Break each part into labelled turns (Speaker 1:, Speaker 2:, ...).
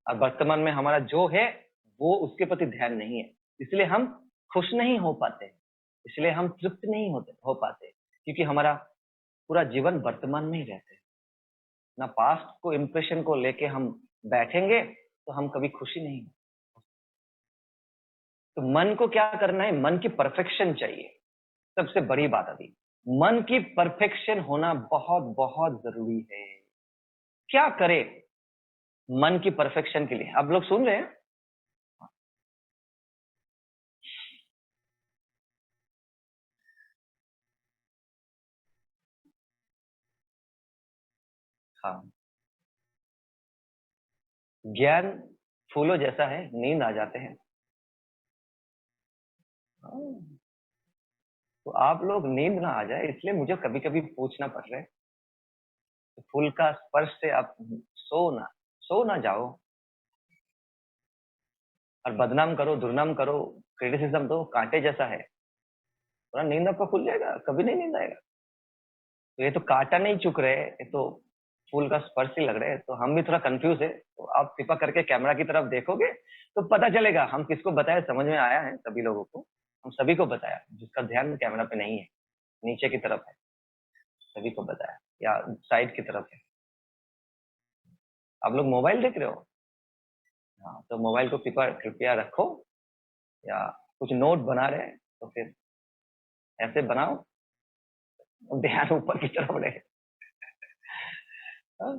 Speaker 1: और वर्तमान में हमारा जो है वो उसके प्रति ध्यान नहीं है, इसलिए हम खुश नहीं हो पाते, इसलिए हम तृप्त नहीं हो पाते, क्योंकि हमारा पूरा जीवन वर्तमान में ही रहते हैं। ना पास्ट को इम्प्रेशन को लेके हम बैठेंगे तो हम कभी खुशी नहीं। तो मन को क्या करना है, मन की परफेक्शन चाहिए। सबसे बड़ी बात अभी मन की परफेक्शन होना बहुत बहुत जरूरी है। क्या करे मन की परफेक्शन के लिए? आप लोग सुन रहे हैं? हाँ, ज्ञान फूलों जैसा है, नींद आ जाते हैं। हाँ, तो आप लोग नींद ना आ जाए इसलिए मुझे कभी कभी पूछना पड़ रहा है। तो फूल का स्पर्श से आप सो ना जाओ और बदनाम करो, दुर्नाम करो, क्रिटिसिज्म दो, कांटे जैसा है। थोड़ा नींद आपका खुल जाएगा, कभी नहीं नींद आएगा। तो ये तो कांटा नहीं चुक रहे, ये तो फूल का स्पर्श ही लग रहे हैं। तो हम भी थोड़ा कंफ्यूज है, तो आप कृपा करके कैमरा की तरफ देखोगे तो पता चलेगा हम किसको बताए। समझ में आया है सभी लोगों को, हम सभी को बताया, जिसका ध्यान कैमरा पे नहीं है, नीचे की तरफ है, सभी को बताया, या साइड की तरफ है। आप लोग मोबाइल देख रहे हो? हाँ, तो मोबाइल को कृपया कृपया रखो, या कुछ नोट बना रहे हैं तो फिर ऐसे बनाओ, ध्यान ऊपर की तरफ रहे। हाँ,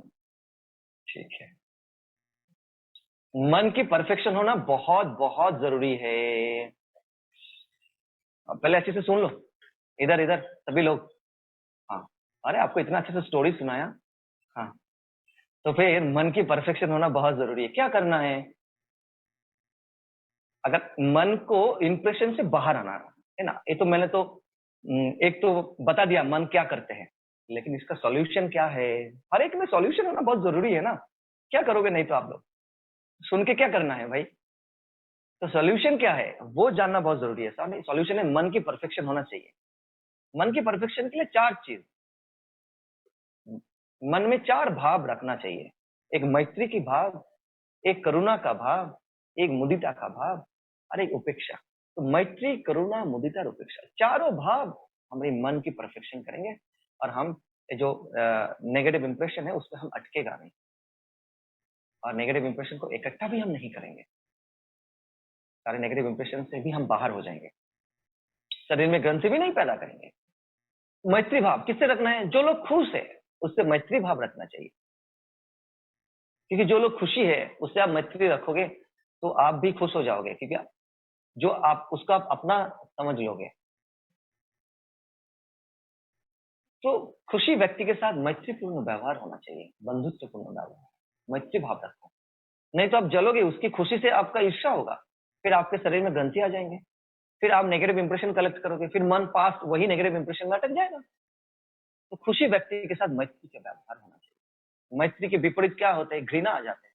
Speaker 1: ठीक है। मन की परफेक्शन होना बहुत बहुत जरूरी है। अब पहले अच्छे से सुन लो, इधर इधर सभी लोग। हाँ, अरे आपको इतना अच्छे से स्टोरी सुनाया। हाँ, तो फिर मन की परफेक्शन होना बहुत जरूरी है। क्या करना है? अगर मन को इंप्रेशन से बाहर आना है ना, ये तो मैंने तो एक तो बता दिया मन क्या करते हैं, लेकिन इसका सॉल्यूशन क्या है? हर एक में सॉल्यूशन होना बहुत जरूरी है ना। क्या करोगे नहीं तो आप लोग सुन के क्या करना है भाई? तो सॉल्यूशन क्या है वो जानना बहुत जरूरी है। सॉल्यूशन है मन की परफेक्शन होना चाहिए। मन की परफेक्शन के लिए चार चीज, मन में चार भाव रखना चाहिए। एक मैत्री की भाव, एक करुणा का भाव, एक मुदिता का भाव और एक उपेक्षा। तो मैत्री, करुणा, मुदिता और उपेक्षा, चारों भाव हमारे मन की परफेक्शन करेंगे, और हम जो नेगेटिव इंप्रेशन है उस पर हम अटकेगा नहीं, और नेगेटिव इंप्रेशन को इकट्ठा भी हम नहीं करेंगे। सारे नेगेटिव इंप्रेशन से भी हम बाहर हो जाएंगे, शरीर में ग्रंथि भी नहीं पैदा करेंगे। मैत्री भाव किससे रखना है? जो लोग खुश है उससे मैत्री भाव रखना चाहिए, क्योंकि जो लोग खुशी है उससे आप मैत्री रखोगे तो आप भी खुश हो जाओगे, क्योंकि जो आप उसको आप अपना समझ लोगे। तो खुशी व्यक्ति के साथ मैत्रीपूर्ण व्यवहार होना चाहिए, बंधुत्वपूर्ण व्यवहार, मैत्री भाव रखो। नहीं तो आप जलोगे, उसकी खुशी से आपका ईर्ष्या होगा, फिर आपके शरीर में ग्रंथि आ जाएंगे, फिर आप नेगेटिव इंप्रेशन कलेक्ट करोगे, फिर मन पास्ट वही नेगेटिव इंप्रेशन में अटक जाएगा। तो खुशी व्यक्ति के साथ मैत्री का व्यवहार होना चाहिए। मैत्री के विपरीत क्या होता है? घृणा आ जाते हैं।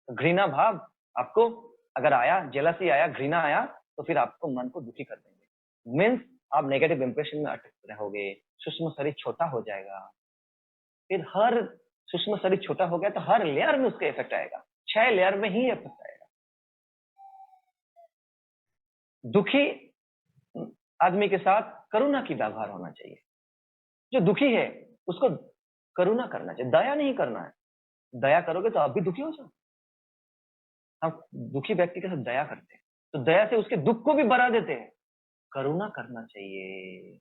Speaker 1: तो घृणा भाव आपको अगर आया, जेलसी आया, घृणा आया, तो फिर आपको मन को दुखी कर देंगे। मीन्स आप नेगेटिव इंप्रेशन में अटक रहोगे, सूक्ष्म शरीर छोटा हो जाएगा। फिर हर सूक्ष्म शरीर छोटा हो गया तो हर लेयर में उसका इफेक्ट आएगा, 6 लेयर में ही इफेक्ट आएगा। दुखी आदमी के साथ करुणा की व्यवहार होना चाहिए। जो दुखी है उसको करुणा करना चाहिए, दया नहीं करना है। दया करोगे तो आप भी दुखी हो जाओ। हम दुखी व्यक्ति के साथ दया करते हैं तो दया से उसके दुख को भी बढ़ा देते हैं। करुणा करना चाहिए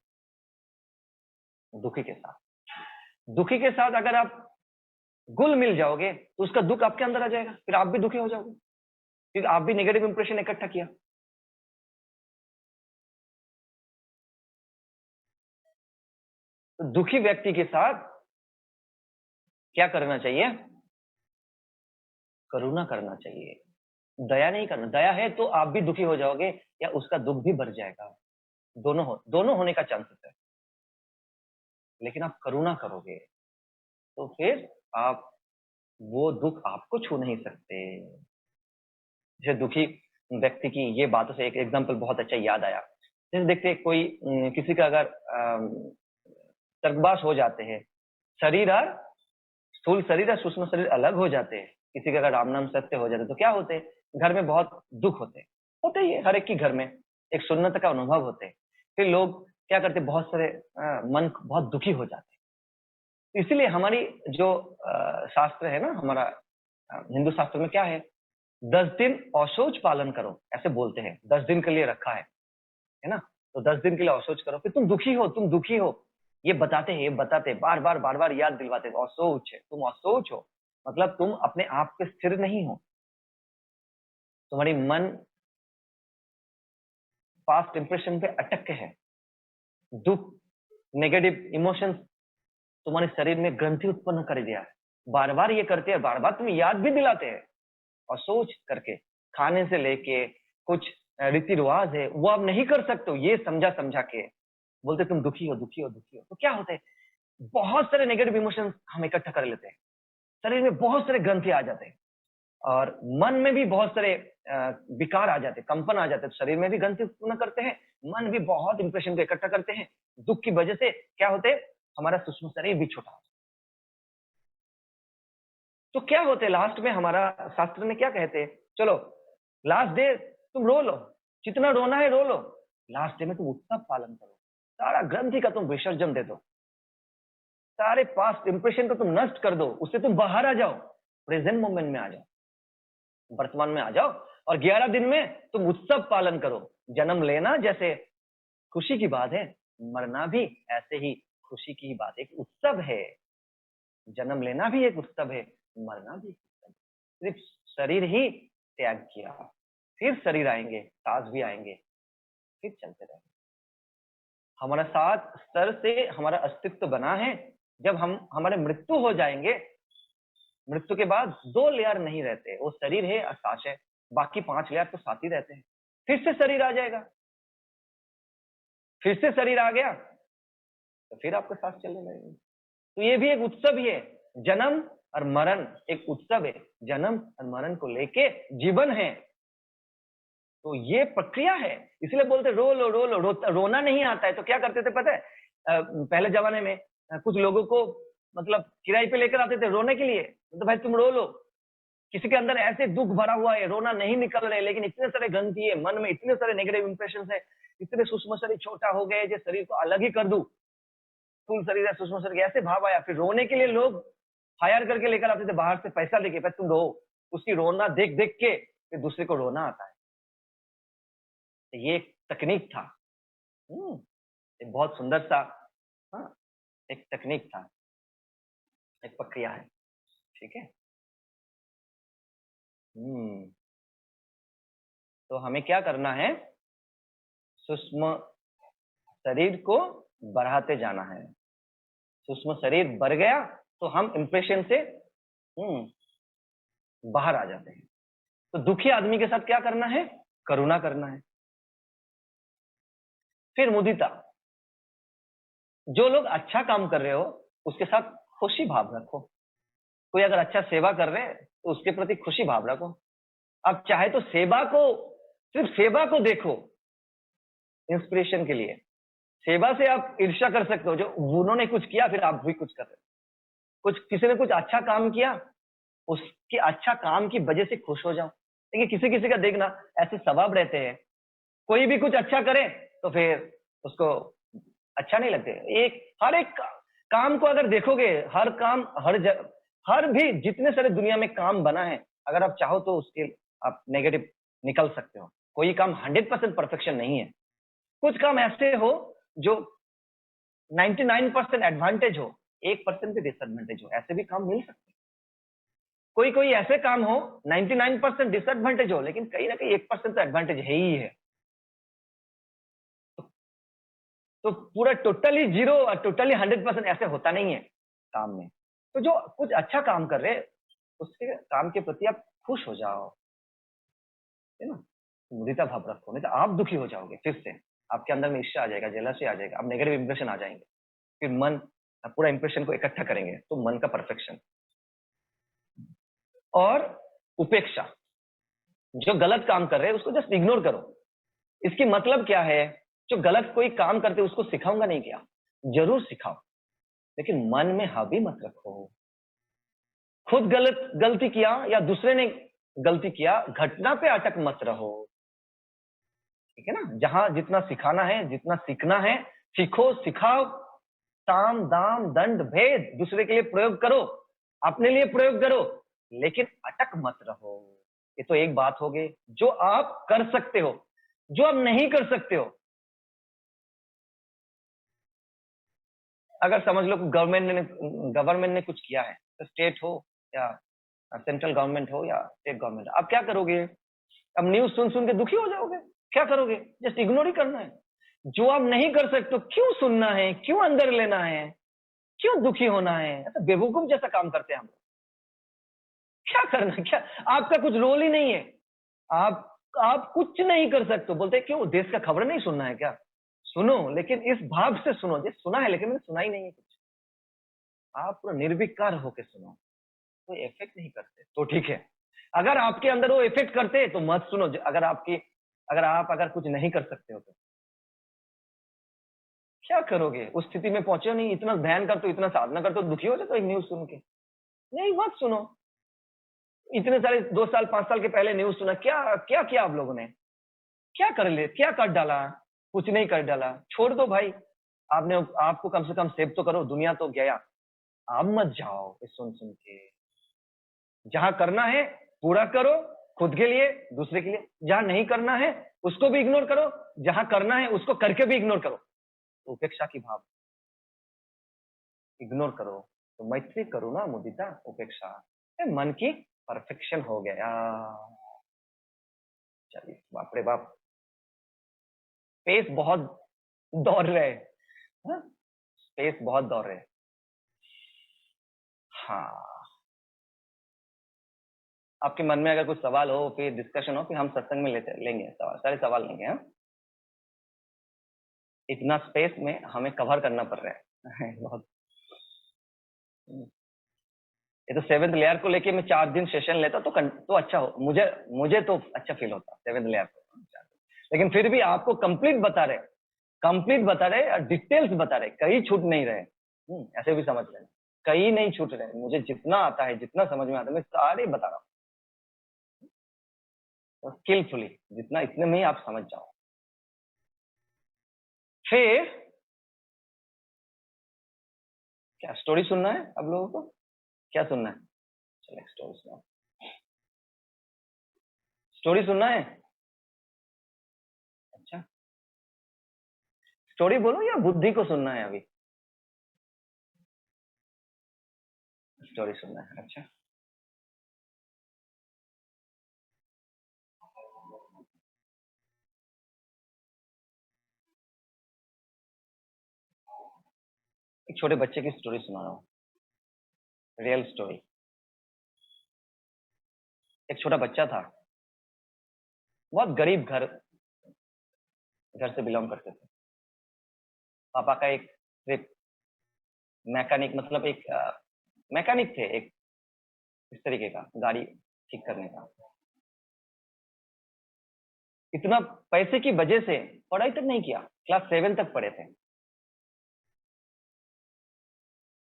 Speaker 1: दुखी के साथ। दुखी के साथ अगर आप घुल मिल जाओगे तो उसका दुख आपके अंदर आ जाएगा, फिर आप भी दुखी हो जाओगे, क्योंकि आप भी नेगेटिव इंप्रेशन इकट्ठा किया। तो दुखी व्यक्ति के साथ क्या करना चाहिए? करुणा करना चाहिए, दया नहीं करना। दया है तो आप भी दुखी हो जाओगे या उसका दुख भी बढ़ जाएगा, दोनों होने का चांसेस है। लेकिन आप करुणा करोगे तो फिर आप वो दुख आपको छू नहीं सकते। जैसे दुखी व्यक्ति की ये बातों से एक एग्जांपल बहुत अच्छा याद आया। जैसे देखते कोई किसी का अगर स्वर्गवास हो जाते हैं, शरीर और स्थूल शरीर और सूक्ष्म शरीर अलग हो जाते हैं, किसी का अगर राम नाम सत्य हो जाते तो क्या होते, घर में बहुत दुख होते ही है, हर एक की घर में एक सुन्नत का अनुभव होते। फिर लोग क्या करते, बहुत सारे मन बहुत दुखी हो जाते। इसीलिए हमारी जो शास्त्र है ना, हमारा हिंदू शास्त्र में क्या है, 10 दिन औशौच पालन करो, ऐसे बोलते हैं, 10 दिन के लिए रखा है ना। तो 10 दिन के लिए औशौच करो, फिर तुम दुखी हो, ये बताते बार बार याद दिलवाते, औशौच है, तुम औशौच हो, मतलब तुम अपने आप पे स्थिर नहीं हो, तुम्हारी मन पास्ट इंप्रेशन पे अटक के है, दुख, नेगेटिव इमोशंस तुम्हारे शरीर में ग्रंथि उत्पन्न कर दिया है, बार बार ये करते हैं, बार बार तुम्हें याद भी दिलाते हैं, और सोच करके खाने से लेके कुछ रीति रिवाज है वो आप नहीं कर सकते हो, ये समझा समझा के बोलते तुम दुखी हो दुखी हो दुखी हो। तो क्या होता है, बहुत सारे नेगेटिव इमोशंस हम इकट्ठा कर लेते हैं, शरीर में बहुत सारे ग्रंथि आ जाते हैं, और मन में भी बहुत सारे विकार आ जाते हैं, कंपन आ जाते हैं, शरीर में भी ग्रंथि उत्पन्न करते हैं, मन भी बहुत इंप्रेशन को इकट्ठा करते हैं। दुख की वजह से क्या होते हैं, हमारा सूक्ष्म शरीर भी छोटा। तो क्या होते, लास्ट में हमारा शास्त्र में क्या कहते हैं, चलो लास्ट डे तुम रो लो, जितना रोना है रो लो, लास्ट डे में तुम उत्सव पालन करो, सारा ग्रंथि का तुम विसर्जन दे दो, सारे पास्ट इंप्रेशन को तुम नष्ट कर दो, उससे तुम बाहर आ जाओ, प्रेजेंट मोमेंट में आ जाओ, वर्तमान में आ जाओ, और 11 दिन में तुम उत्सव पालन करो। जन्म लेना जैसे खुशी की बात है, मरना भी ऐसे ही खुशी की बात है, एक उत्सव है, जन्म लेना भी एक उत्सव है, मरना भी एक उत्सव है। सिर्फ शरीर ही त्याग किया, फिर शरीर आएंगे, सांस भी आएंगे, फिर चलते रहेंगे। हमारा 7 स्तर से हमारा अस्तित्व बना है। जब हम हमारे मृत्यु हो जाएंगे, मृत्यु के बाद 2 लेयर नहीं रहते, वो शरीर है और सांस है, बाकी 5 लेयर तो साथ ही रहते हैं। फिर से शरीर आ जाएगा, फिर से शरीर आ गया तो फिर आपका सांस चलने लगेगा। तो ये भी एक उत्सव ही है, जन्म और मरण एक उत्सव है, जन्म और मरण को लेके जीवन है। तो ये प्रक्रिया है, इसलिए बोलते रो लो रो लो, रोना नहीं आता है तो क्या करते थे पता है, पहले जमाने में कुछ लोगों को मतलब किराए पे लेकर आते थे रोने के लिए, तो भाई तुम रो लो, किसी के अंदर ऐसे दुख भरा हुआ है, रोना नहीं निकल रहे, लेकिन इतने सारे ग्रंथि है मन में, इतने सारे नेगेटिव इंप्रेशन है, इतने सूक्ष्म शरीर छोटा हो गए, जो शरीर को अलग ही कर दूं, स्थूल शरीर है सूक्ष्म शरीर, ऐसे भाव आया। फिर रोने के लिए लोग हायर करके लेकर आते थे बाहर से पैसा लेके, भाई तुम रो, उसकी रोना देख देख के फिर दूसरे को रोना आता है। ये एक तकनीक था, एक बहुत सुंदर सा, हाँ, एक तकनीक था, एक प्रक्रिया है, ठीक है। तो हमें क्या करना है, सूक्ष्म शरीर को बढ़ाते जाना है, सूक्ष्म शरीर बढ़ गया तो हम इंप्रेशन से बाहर आ जाते हैं। तो दुखी आदमी के साथ क्या करना है, करुणा करना है। फिर मुदिता, जो लोग अच्छा काम कर रहे हो उसके साथ खुशी भाव रखो, कोई अगर अच्छा सेवा कर रहे हैं तो उसके प्रति खुशी भाव रखो। आप चाहे तो सेवा को, सिर्फ सेवा को देखो इंस्पिरेशन के लिए, सेवा से आप ईर्ष्या कर सकते हो, जो उन्होंने कुछ किया फिर आप भी कुछ कर रहे हो, कुछ किसी ने कुछ अच्छा काम किया, उसके अच्छा काम की वजह से खुश हो जाओ। देखिए किसी किसी का देखना ऐसे स्वभाव रहते हैं, कोई भी कुछ अच्छा करे तो फिर उसको अच्छा नहीं लगते। एक हर एक काम को अगर देखोगे, हर काम हर भी जितने सारे दुनिया में काम बना है, अगर आप चाहो तो उसके आप नेगेटिव निकल सकते हो। कोई काम 100% परफेक्शन नहीं है, कुछ काम ऐसे हो जो 99% एडवांटेज हो, 1% भी डिसएडवांटेज हो, ऐसे भी काम मिल सकते हैं। कोई कोई ऐसे काम हो 99% डिसएडवांटेज हो, लेकिन कहीं ना कहीं 1% तो एडवांटेज है ही है। तो पूरा टोटली 0 और टोटली 100% ऐसे होता नहीं है काम में। तो जो कुछ अच्छा काम कर रहे उसके काम के प्रति आप खुश हो जाओ, है ना, मुदिता भाव रखो, नहीं तो आप दुखी हो जाओगे, फिर से आपके अंदर में ईर्ष्या आ जाएगा, जेलसी आ जाएगा, आप नेगेटिव इंप्रेशन आ जाएंगे, फिर मन पूरा इंप्रेशन को इकट्ठा करेंगे तो मन का परफेक्शन। और उपेक्षा, जो गलत काम कर रहे हैं उसको जस्ट इग्नोर करो। इसकी मतलब क्या है, जो गलत कोई काम करते उसको सिखाऊंगा नहीं, क्या जरूर सिखाओ, लेकिन मन में हावी मत रखो, खुद गलती किया या दूसरे ने गलती किया, घटना पे अटक मत रहो। ठीक है ना? जहां जितना सिखाना है, जितना सीखना है, सीखो, सिखाओ। साम दाम दंड भेद दूसरे के लिए प्रयोग करो, अपने लिए प्रयोग करो, लेकिन अटक मत रहो। ये तो एक बात हो गई जो आप कर सकते हो। जो आप नहीं कर सकते हो, अगर समझ लो गवर्नमेंट ने कुछ किया है, तो स्टेट हो या सेंट्रल गवर्नमेंट हो या स्टेट गवर्नमेंट, आप क्या करोगे? अब न्यूज सुन सुन के दुखी हो जाओगे। क्या करोगे? जस्ट इग्नोर ही करना है। जो आप नहीं कर सकते, क्यों सुनना है, क्यों अंदर लेना है, क्यों दुखी होना है? ऐसा बेवकूफ जैसा काम करते हैं हम लोग। क्या करना, क्या आपका कुछ रोल ही नहीं है। आप कुछ नहीं कर सकते। बोलते क्यों, देश का खबर नहीं सुनना है क्या? सुनो, लेकिन इस भाव से सुनो। जी सुना है, लेकिन मैंने सुना ही नहीं है कुछ। आप पूरा निर्विकार होकर सुनो, कोई इफेक्ट नहीं करते तो ठीक है। अगर आपके अंदर वो इफेक्ट करते तो मत सुनो। अगर कुछ नहीं कर सकते हो तो क्या करोगे? उस स्थिति में पहुंचे हो नहीं, इतना ध्यान करते हो, इतना साधना करते हो, दुखी हो जाते हो एक न्यूज सुन के। नहीं, मत सुनो। इतने सारे 2 साल 5 साल के पहले न्यूज सुना, क्या क्या किया आप लोगों ने? क्या कर ले, क्या कर डाला? कुछ नहीं कर डाला, छोड़ दो भाई। आपने आपको कम से कम सेव तो करो, दुनिया तो गया। आप मत जाओ ये सुन सुन के। जहां करना है पूरा करो, खुद के लिए, दूसरे के लिए। जहां नहीं करना है उसको भी इग्नोर करो, जहां करना है उसको करके भी इग्नोर करो। तो उपेक्षा की भाव इग्नोर करो। तो मैत्री करुणा मुदिता उपेक्षा, मन की परफेक्शन हो गया। चलिए, बाप रे बाप, स्पेस बहुत दौड़ रहे हैं। हाँ? स्पेस बहुत दौड़ रहे हैं। हाँ, आपके मन में अगर कुछ सवाल हो, फिर डिस्कशन हो, फिर हम सत्संग में लेंगे सवाल, सारे सवाल लेंगे। हाँ? इतना स्पेस में हमें कवर करना पड़ रहा है बहुत। ये तो 7th लेयर को लेके मैं 4 दिन सेशन लेता तो अच्छा हो, मुझे तो अच्छा फील होता 7th लेयर को। लेकिन फिर भी आपको कंप्लीट बता रहे, डिटेल्स बता रहे, कहीं छूट नहीं रहे। ऐसे भी समझ रहे, कहीं नहीं छूट रहे। मुझे जितना आता है, जितना समझ में आता है, मैं सारे बता रहा हूँ स्किलफुली, जितना इतने में ही आप समझ जाओ। फिर क्या स्टोरी सुनना है आप लोगों को? क्या सुनना है? चलो स्टोरी सुना, स्टोरी सुनना है। अच्छा, स्टोरी बोलो या बुद्धि को सुनना है अभी? स्टोरी सुनना है, अच्छा। एक छोटे बच्चे की स्टोरी सुना रहा हूँ, रियल स्टोरी। एक छोटा बच्चा था, बहुत गरीब घर घर से बिलोंग करते थे। पापा का एक सिर्फ मैकेनिक, मतलब एक मैकेनिक थे, एक इस तरीके का, गाड़ी ठीक करने का। इतना पैसे की वजह से पढ़ाई तक नहीं किया, क्लास 7 तक पढ़े थे।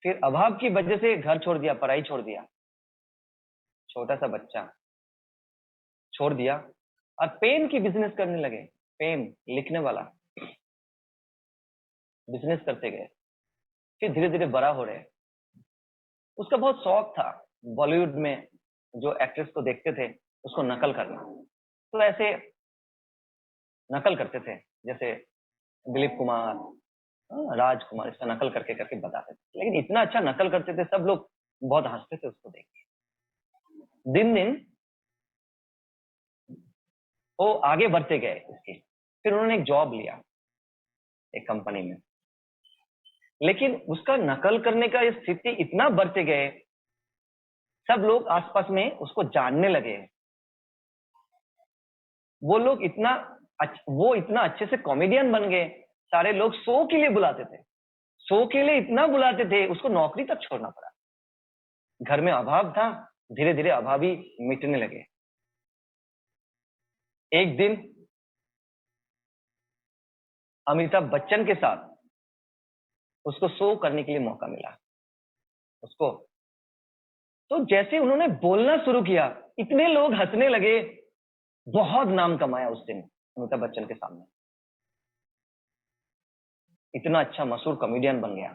Speaker 1: फिर अभाव की वजह से घर छोड़ दिया, पढ़ाई छोड़ दिया। छोटा सा बच्चा छोड़ दिया और पेन की बिजनेस करने लगे। पेन लिखने वाला बिजनेस करते गए। फिर धीरे धीरे बड़ा हो रहे। उसका बहुत शौक था बॉलीवुड में जो एक्ट्रेस को देखते थे उसको नकल करना। तो ऐसे नकल करते थे, जैसे दिलीप कुमार, राजकुमार, इसका नकल करके करके बताते थे। लेकिन इतना अच्छा नकल करते थे, सब लोग बहुत हंसते थे उसको देख के। दिन दिन वो आगे बढ़ते गए इसके। फिर उन्होंने एक जॉब लिया एक कंपनी में। लेकिन उसका नकल करने का स्थिति इतना बढ़ते गए, सब लोग आसपास में उसको जानने लगे। वो इतना अच्छे से कॉमेडियन बन गए, सारे लोग शो के लिए बुलाते थे। शो के लिए इतना बुलाते थे, उसको नौकरी तक छोड़ना पड़ा। घर में अभाव था, धीरे धीरे अभाव ही मिटने लगे। एक दिन अमिताभ बच्चन के साथ उसको शो करने के लिए मौका मिला उसको। तो जैसे उन्होंने बोलना शुरू किया, इतने लोग हंसने लगे। बहुत नाम कमाया उस दिन अमिताभ बच्चन के सामने, इतना अच्छा मशहूर कॉमेडियन बन गया।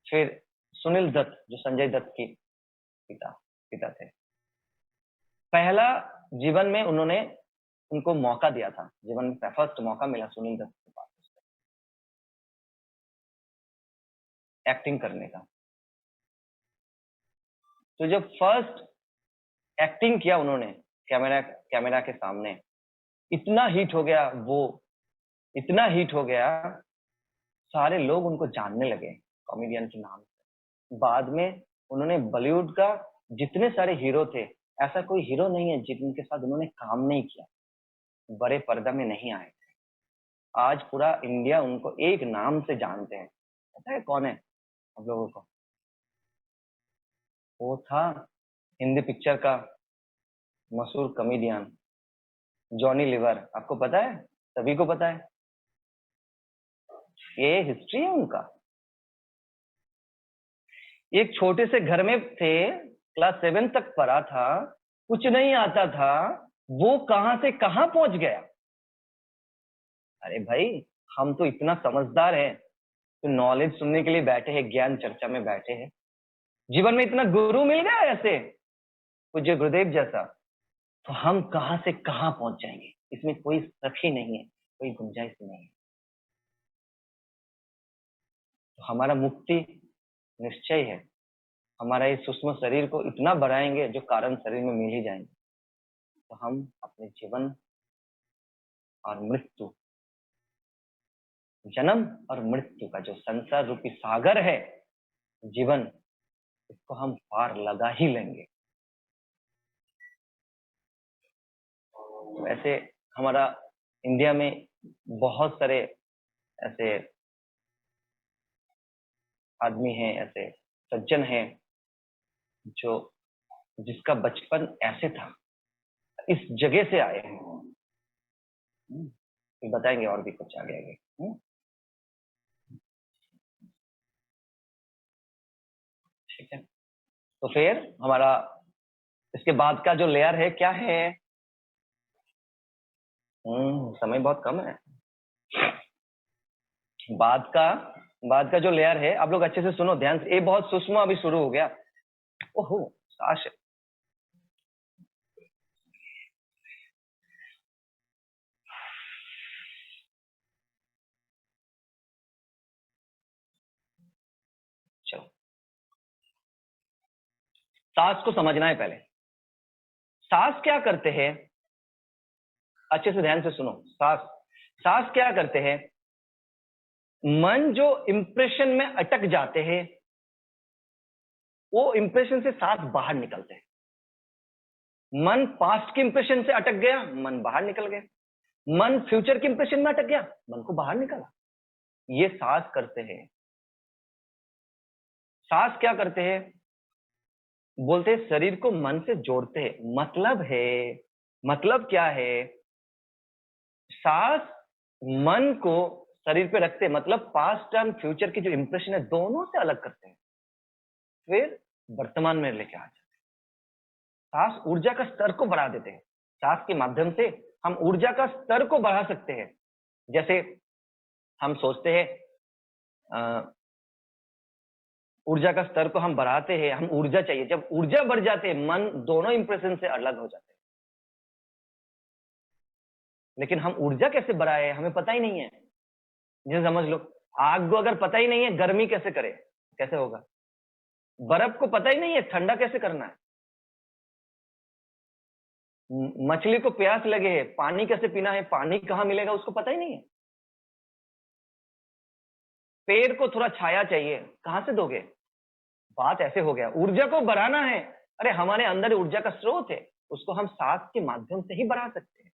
Speaker 1: फिर सुनील दत्त, जो संजय दत्त के पिता पिता थे, पहला जीवन में उन्होंने उनको मौका दिया था, जीवन में फर्स्ट मौका मिला सुनील दत्त के पास एक्टिंग करने का। तो जब फर्स्ट एक्टिंग किया उन्होंने कैमरा के सामने, इतना हिट हो गया वो, इतना हिट हो गया, सारे लोग उनको जानने लगे कॉमेडियन के नाम से। बाद में उन्होंने बॉलीवुड का जितने सारे हीरो थे, ऐसा कोई हीरो नहीं है जिनके साथ उन्होंने काम नहीं किया, बड़े पर्दा में नहीं आए थे। आज पूरा इंडिया उनको एक नाम से जानते हैं। पता है कौन है हम लोगों को? वो था हिंदी पिक्चर का मशहूर कॉमेडियन जॉनी लीवर। आपको पता है? सभी को पता है। ये हिस्ट्री है उनका। एक छोटे से घर में थे, क्लास 7 तक पढ़ा था, कुछ नहीं आता था, वो कहां से कहां पहुंच गया। अरे भाई, हम तो इतना समझदार हैं, तो नॉलेज सुनने के लिए बैठे हैं, ज्ञान चर्चा में बैठे हैं। जीवन में इतना गुरु मिल गया ऐसे पूज्य गुरुदेव जैसा, तो हम कहां से कहां पहुंच जाएंगे, इसमें कोई शक ही नहीं है, कोई गुंजाइश नहीं है। तो हमारा मुक्ति निश्चय है। हमारा इस सूक्ष्म शरीर को इतना बढ़ाएंगे जो कारण शरीर में मिल ही जाएंगे, तो हम अपने जीवन और मृत्यु, जन्म और मृत्यु का जो संसार रूपी सागर है जीवन, इसको हम पार लगा ही लेंगे। तो ऐसे हमारा इंडिया में बहुत सारे ऐसे आदमी हैं, ऐसे सज्जन हैं जो जिसका बचपन ऐसे था, इस जगह से आए हैं। बताएंगे और भी कुछ आगे आगे। ठीक है, तो फिर हमारा इसके बाद का जो लेयर है क्या है? समय बहुत कम है। बाद का जो लेयर है, आप लोग अच्छे से सुनो ध्यान से, ये बहुत सूक्ष्म अभी शुरू हो गया। ओहो साश, चलो सांस को समझना है पहले। सांस क्या करते हैं, अच्छे से ध्यान से सुनो। सांस क्या करते हैं? मन जो इंप्रेशन में अटक जाते हैं, वो इंप्रेशन से सांस बाहर निकलते हैं। मन पास्ट के इंप्रेशन से अटक गया, मन बाहर निकल गया। मन फ्यूचर के इंप्रेशन में अटक गया, मन को बाहर निकाला। ये सांस करते हैं। सांस क्या करते हैं? बोलते हैं शरीर को मन से जोड़ते हैं। मतलब क्या है? सांस मन को शरीर पे रखते हैं, मतलब पास्ट एंड फ्यूचर की जो इंप्रेशन है दोनों से अलग करते हैं, फिर वर्तमान में लेके आ जाते हैं। सांस ऊर्जा का स्तर को बढ़ा देते हैं। सांस के माध्यम से हम ऊर्जा का स्तर को बढ़ा सकते हैं। जैसे हम सोचते हैं ऊर्जा का स्तर को हम बढ़ाते हैं, हम ऊर्जा चाहिए, जब ऊर्जा बढ़ जाते हैं मन दोनों इंप्रेशन से अलग हो जाते हैं। लेकिन हम ऊर्जा कैसे बढ़ाए हमें पता ही नहीं है। जैसे समझ लो, आग को अगर पता ही नहीं है गर्मी कैसे करे, कैसे होगा? बर्फ को पता ही नहीं है ठंडा कैसे करना है। मछली को प्यास लगे है, पानी कैसे पीना है, पानी कहां मिलेगा उसको पता ही नहीं है। पेड़ को थोड़ा छाया चाहिए, कहां से दोगे? बात ऐसे हो गया। ऊर्जा को बढ़ाना है, अरे हमारे अंदर ऊर्जा का स्रोत है, उसको हम सांस के माध्यम से ही बढ़ा सकते हैं।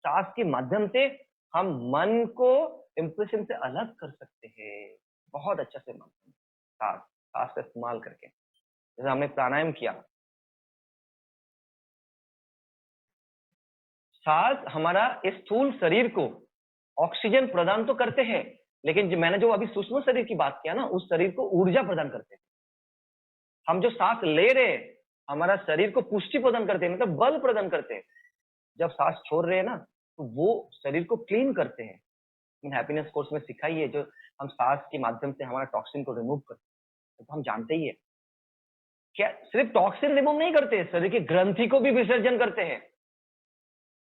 Speaker 1: सांस के माध्यम से हम मन को इंप्रेशन से अलग कर सकते हैं, बहुत अच्छा से माध्यम, सांस का इस्तेमाल करके। जैसे हमने प्राणायाम किया, सांस हमारा इस स्थूल शरीर को ऑक्सीजन प्रदान तो करते हैं, लेकिन मैंने जो अभी सूक्ष्म शरीर की बात किया ना, उस शरीर को ऊर्जा प्रदान करते हैं। हम जो सांस ले रहे हैं हमारा शरीर को पुष्टि प्रदान करते हैं, मतलब बल प्रदान करते हैं। जब सांस छोड़ रहे हैं ना तो वो शरीर को क्लीन करते हैं। इन हैप्पीनेस कोर्स में सिखाई है, जो हम सांस के माध्यम से हमारा टॉक्सिन को रिमूव करते हैं, तो हम जानते ही है। क्या सिर्फ टॉक्सिन रिमूव नहीं करते, शरीर की ग्रंथि को भी विसर्जन करते हैं।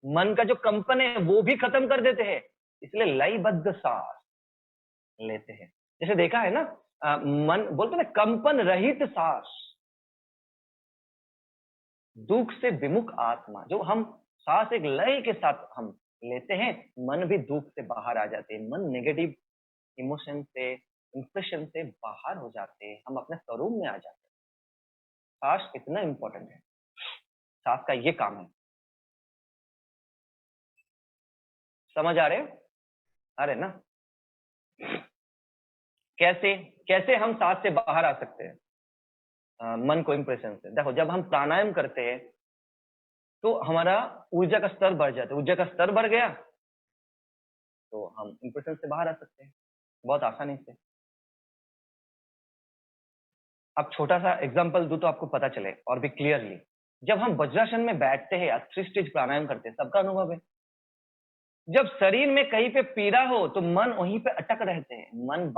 Speaker 1: मन का जो कंपन है वो भी खत्म कर देते हैं। इसलिए लयबद्ध सांस लेते हैं। जैसे देखा है ना, मन बोलते ना कंपन रहित सांस, दुख से विमुख आत्मा। जो हम सांस एक लय के साथ हम लेते हैं, मन भी दुख से बाहर आ जाते हैं, मन नेगेटिव इमोशन से, इंप्रेशन से बाहर हो जाते हैं, हम अपने स्वरूप में आ जाते हैं। सांस इतना इंपॉर्टेंट है, सांस का ये काम है। समझ आ रहे? आ रहे ना? कैसे कैसे हम सांस से बाहर आ सकते हैं? मन को इंप्रेशन से। देखो, जब हम प्राणायाम करते हैं तो हमारा ऊर्जा का स्तर बढ़ जाता है। ऊर्जा का स्तर बढ़ गया तो हम इंप्रेशन से बाहर आ सकते हैं बहुत आसानी से। अब छोटा सा एग्जांपल दूं तो आपको पता चले और भी क्लियरली। जब हम वज्रासन में बैठते हैं या 3 स्टेज प्राणायाम करते हैं, सबका अनुभव है, जब शरीर में कहीं पे पीड़ा हो तो मन वहीं पे अटक रहते हैं। मन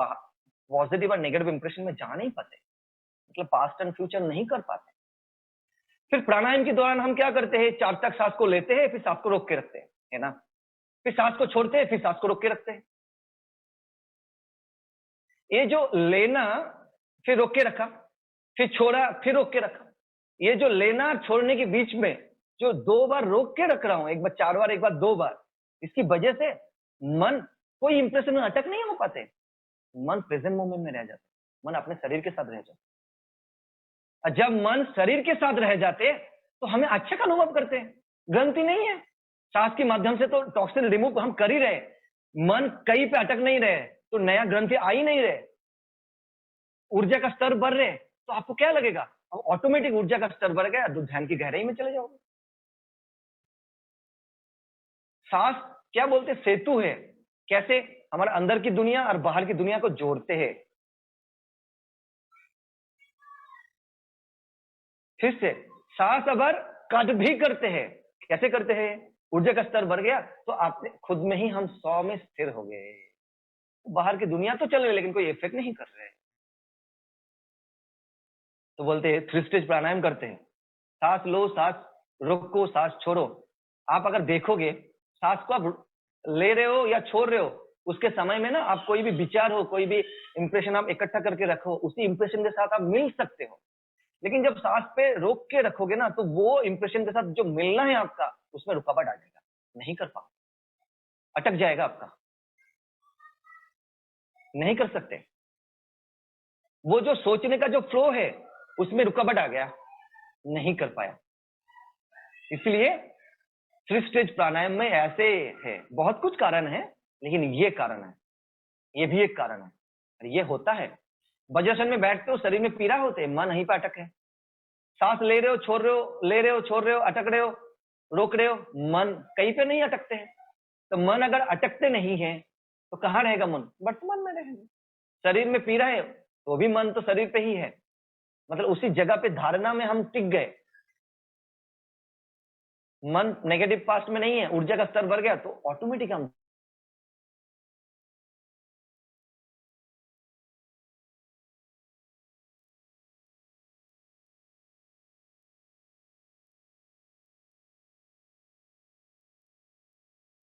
Speaker 1: पॉजिटिव और नेगेटिव इंप्रेशन में जा नहीं पाते, मतलब पास्ट एंड फ्यूचर नहीं कर पाते। फिर प्राणायाम के दौरान हम क्या करते हैं, 4 तक सांस को लेते हैं, फिर सांस को रोक के रखते हैं, है ना? फिर सांस को छोड़ते हैं, फिर सांस को रोक के रखते हैं। ये जो लेना, फिर रोक के रखा, फिर छोड़ा, फिर रोक के रखा, ये जो लेना छोड़ने के बीच में जो 2 बार रोक के रख रहा हूं, एक बार 4 बार, एक बार 2 बार, इसकी वजह से मन कोई इंप्रेशन में अटक नहीं हो पाते। मन प्रेजेंट मोमेंट में रह जाता है, मन अपने शरीर के साथ रह जाता है। जब मन शरीर के साथ रह जाते तो हमें अच्छा का अनुभव करते हैं। ग्रंथि नहीं है, सांस के माध्यम से तो टॉक्सिन रिमूव हम कर ही रहे, मन कहीं पे अटक नहीं रहे, तो नया ग्रंथि आ ही नहीं रहे, ऊर्जा का स्तर बढ़ रहे, तो आपको क्या लगेगा? ऑटोमेटिक ऊर्जा का स्तर बढ़ गया तो ध्यान की गहराई में चले जाओगे। सांस क्या बोलते, सेतु है। कैसे? हमारे अंदर की दुनिया और बाहर की दुनिया को जोड़ते हैं। फिर से सांस अगर कट भी करते हैं, कैसे करते हैं? ऊर्जा का स्तर बढ़ गया तो आपने खुद में ही हम 100 में स्थिर हो गए। बाहर की दुनिया तो चल रही लेकिन कोई इफेक्ट नहीं कर रहे। तो बोलते हैं 3 स्टेज प्राणायाम करते हैं, सांस लो, सांस रोको, सांस छोड़ो। आप अगर देखोगे सांस को आप ले रहे हो या छोड़ रहे हो, उसके समय में ना आप कोई भी विचार हो, कोई भी इंप्रेशन आप इकट्ठा करके रखो, उसी इंप्रेशन के साथ आप मिल सकते हो। लेकिन जब सांस पे रोक के रखोगे ना तो वो इंप्रेशन के साथ जो मिलना है आपका, उसमें रुकावट आ जाएगा, नहीं कर पाओ, अटक जाएगा आपका, नहीं कर सकते। वो जो सोचने का जो फ्लो है उसमें रुकावट आ गया, नहीं कर पाया। इसलिए 3 स्टेज प्राणायाम में ऐसे है, बहुत कुछ कारण है लेकिन ये कारण है, ये भी एक कारण है। और ये होता है वज्रासन में बैठते हो, शरीर में पीड़ा होते, मन वहीं पे अटक है। सांस ले रहे हो, छोड़ रहे हो, ले रहे हो, छोड़ रहे हो, अटक रहे हो, रोक रहे हो, मन कहीं पे नहीं अटकते हैं। तो मन अगर अटकते नहीं है तो कहाँ रहेगा मन? वर्तमान में रहेगा। शरीर में पीड़ा है तो भी मन तो शरीर पे ही है, मतलब उसी जगह पे धारणा में हम टिक गए। मन नेगेटिव पास्ट में नहीं है, ऊर्जा का स्तर बढ़ गया तो ऑटोमेटिक हम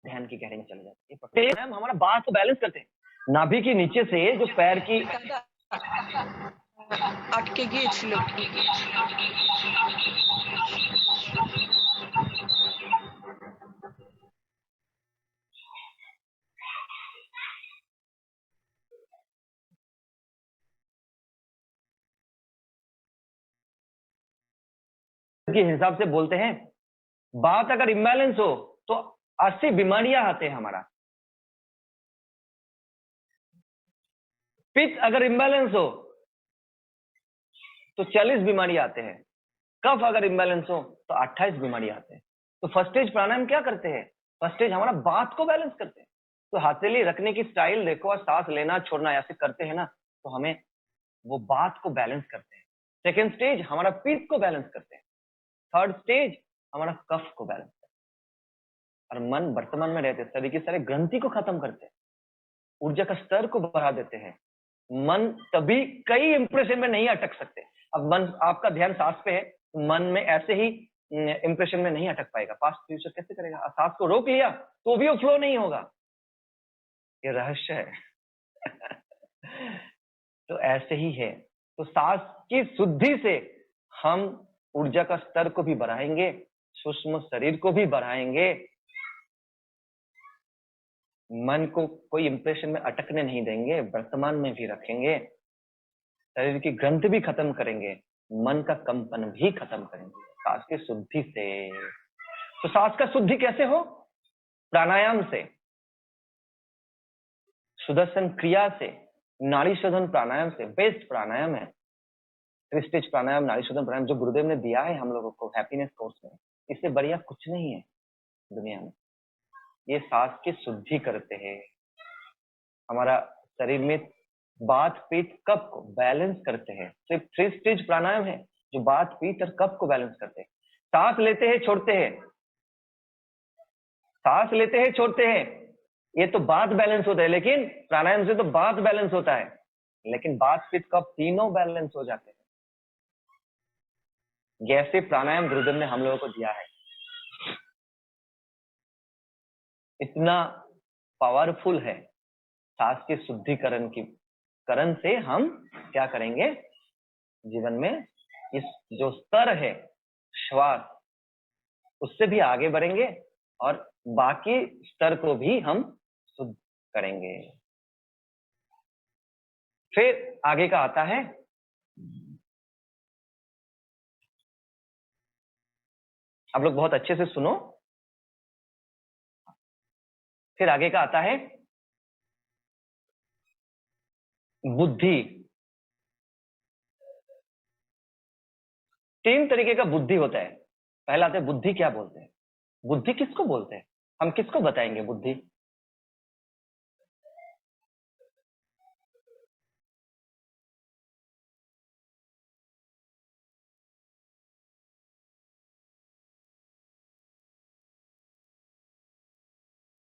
Speaker 1: ध्यान की गहराई में चले जाते हैं। हम हमारा बात को बैलेंस करते हैं। नाभि के नीचे से जो पैर की
Speaker 2: আটকে গিয়েছিল।
Speaker 1: के हिसाब से बोलते हैं, बात अगर इम्बैलेंस हो तो 80 बीमारियां आते हैं हमारा। पित्त अगर इम्बैलेंस हो तो 40 बीमारी आते हैं। कफ अगर इम्बैलेंस हो तो 28 बीमारी आते हैं। तो फर्स्ट स्टेज प्राणायाम क्या करते हैं? फर्स्ट स्टेज हमारा बात को बैलेंस करते हैं। तो हथेली रखने की स्टाइल देखो और सांस लेना छोड़ना ऐसे करते हैं ना, तो हमें वो बात को बैलेंस करते हैं। सेकेंड स्टेज हमारा पित्त को बैलेंस करते हैं। थर्ड स्टेज हमारा कफ को बैलेंस करते हैं। और मन वर्तमान में रहते शरीर की सारे ग्रंथि को खत्म करते हैं, ऊर्जा का स्तर को बढ़ा देते हैं। मन तभी कई इंप्रेशन में नहीं अटक सकते। अब मन आपका ध्यान सांस पे है, तो मन में ऐसे ही इंप्रेशन में नहीं अटक पाएगा। पास्ट फ्यूचर कैसे करेगा? सांस को रोक लिया तो भी वो फ्लो नहीं होगा। ये रहस्य है। तो ऐसे ही है। तो सांस की शुद्धि से हम ऊर्जा का स्तर को भी बढ़ाएंगे, सूक्ष्म शरीर को भी बढ़ाएंगे, मन को कोई इंप्रेशन में अटकने नहीं देंगे, वर्तमान में भी रखेंगे, शरीर की ग्रंथ भी खत्म करेंगे, मन का कंपन भी खत्म करेंगे सांस की शुद्धि से। तो सांस का शुद्धि कैसे हो? प्राणायाम से, सुदर्शन क्रिया से, नाड़ी शोधन प्राणायाम से। बेस्ट प्राणायाम है 3 स्टेज प्राणायाम, नाड़ी शोधन प्राणायाम, जो गुरुदेव ने दिया है हम लोगों को हैप्पीनेस कोर्स में। इससे बढ़िया कुछ नहीं है दुनिया में। ये सांस की शुद्धि करते हैं, हमारा शरीर में वात पित्त कफ को बैलेंस करते हैं। सिर्फ 3 स्टेज प्राणायाम है जो वात पित्त और कफ को बैलेंस करते हैं। सांस लेते हैं छोड़ते हैं, सांस लेते हैं छोड़ते हैं, ये तो बात बैलेंस होता है। लेकिन प्राणायाम से तो बात बैलेंस होता है, लेकिन वात पित्त कफ तीनों बैलेंस हो जाते हैं। जैसे प्राणायाम गुरुदेव ने हम लोगों को दिया है, इतना पावरफुल है। सांस के शुद्धिकरण की करण से हम क्या करेंगे जीवन में? इस जो स्तर है श्वास, उससे भी आगे बढ़ेंगे और बाकी स्तर को भी हम शुद्ध करेंगे। फिर आगे का आता है आप लोग बहुत अच्छे से सुनो। फिर आगे का आता है बुद्धि। 3 तरीके का बुद्धि होता है। पहला आता है बुद्धि। क्या बोलते हैं बुद्धि? किसको बोलते हैं? हम किसको बताएंगे बुद्धि?